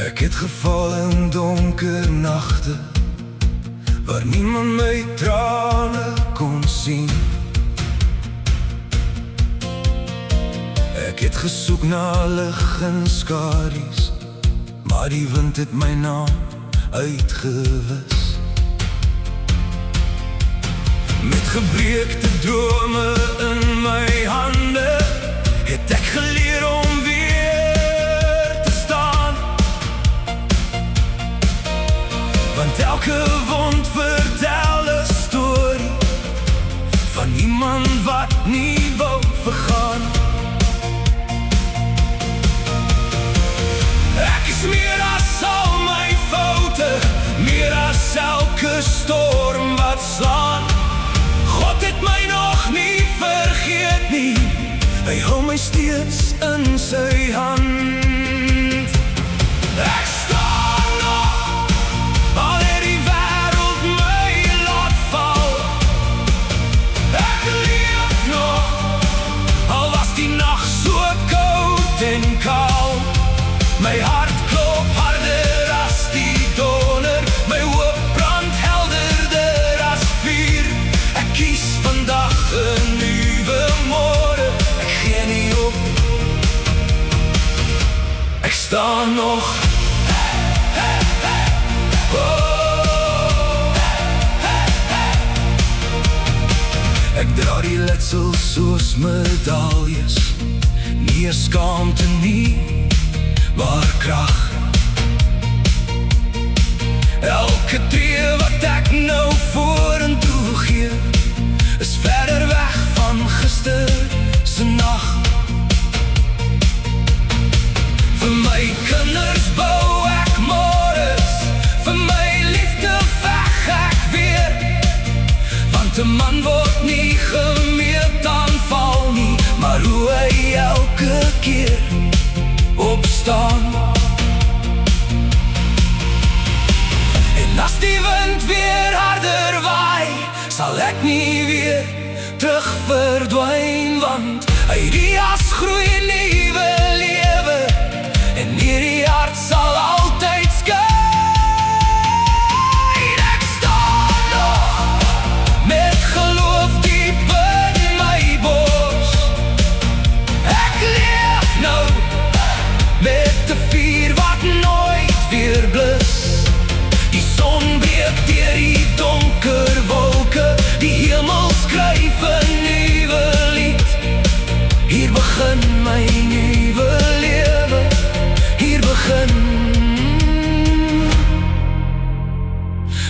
Ek het geval in donker nagte waar niemand my trane kon sien. Ek het gesoek na lig en skadu's, maar die wind het my naam uitgewis. Met gebreekte drome in my hande het ek geleer om weer te staan. Want elke wond vertel 'n storie van iemand wat nie wou vergaan. Ek is meer as al my foute, meer as elke storm wat slaan. God het my nog nie vergeet nie, hy hou my steeds in sy hand. Ek staan nog, al het die wêreld my laat val. Ek leef nog, al was die nag so koud en kaal. My hart klop harder as die donder, my hoop brand helderder as vuur. Ek kies vandag 'n nuwe môre, ek gee nie op. Ek staan nog. Ek dra die letsel soos medaljes, nie 'n skaamte nie, maar krag. Elke tree wat ek nou vorentoe gee, is verder weg van gister se nag. Vir my kinders bou ek môres, vir my liefde veg ek weer. Want 'n man word nie gemeet aan val nie, maar hoe hy elke keer opstaan. En as die wind weer harder waai, sal ek nie weer terug verdwyn. Want uit die as groei 'n nuwe lewe, en hierdie hart sal altyd skyn. Ek staan nog, met geloof diep in my bors. Ek leef nou, met 'n vuur wat nooit weer blus. Die son breek deur die donker wolke, die hemel skryf 'n nuwe lied. Hier begin my nuwe lewe, hier begin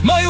my